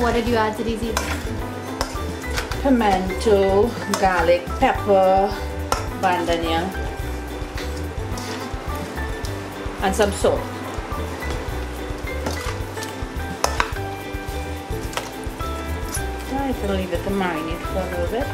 what did you add to these seasonings? Pimento, garlic, pepper, bandhania, and some salt. I can leave it to marinate for a little bit.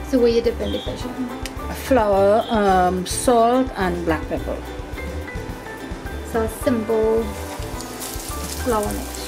So what are you dipping the fish in? Flour, salt, and black pepper. So a simple flour mixture.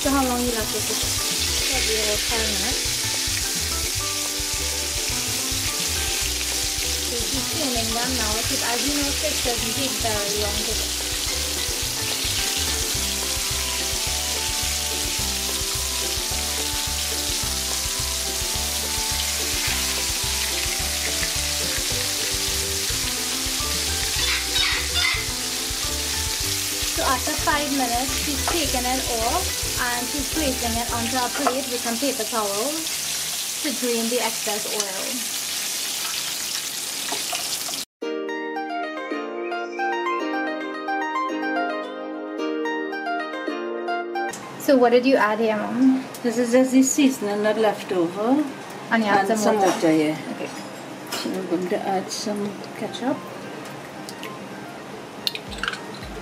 So how long you left this? Probably about 5 minutes. So keep cleaning them now, because as you know, fish doesn't take very long to cook. So after 5 minutes, she's taking it off and she's placing it onto a plate with some paper towels to drain the excess oil. So what did you add here, Mom? This is just the seasoning that left over. And you add some water. Yeah. Okay. So we're going to add some ketchup.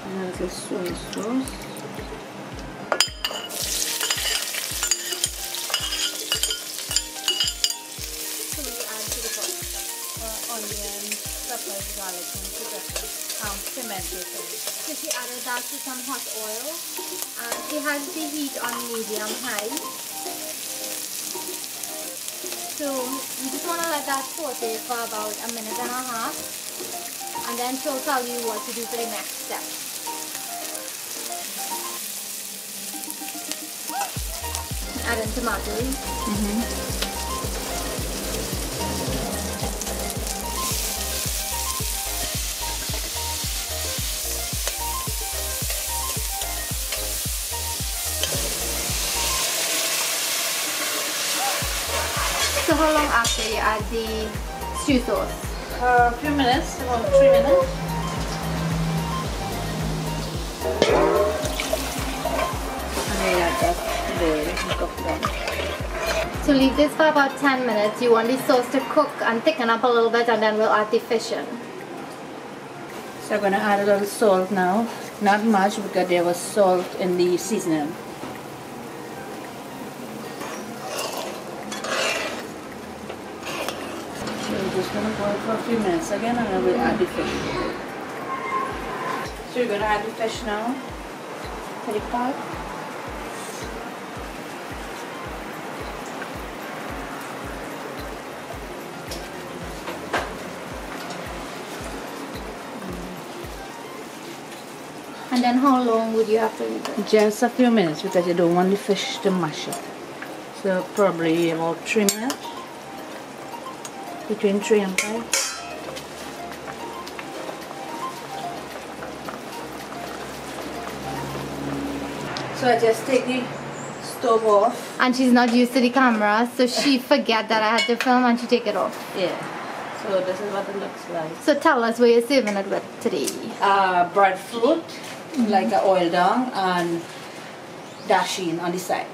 And a little soy sauce. So we add to the pot Onions, peppers, garlic, and pimento peppers. So she added that to some hot oil and she has the heat on medium high. So you just want to let that saute for about 1.5 minutes and then she'll tell you what to do for the next step. Add in tomatoes. So how long after you add the soy sauce? A few minutes, about 3 minutes. And then add that there and cook down. So leave this for about 10 minutes. You want the sauce to cook and thicken up a little bit and then we'll add the fish in. So I'm going to add a little salt now. Not much because there was salt in the seasoning. Just going to boil for a few minutes again and then we'll add the fish. So you're going to add the fish now to the pot. And then how long would you have to leave it? Just a few minutes because you don't want the fish to mash up. So probably about 3 minutes. Between 3 and 5. So I just take the stove off. And she's not used to the camera, so she forget that I had to film and she take it off. Yeah. So this is what it looks like. So tell us what you're serving it with today. Breadfruit, like a oil down and dashing on the side.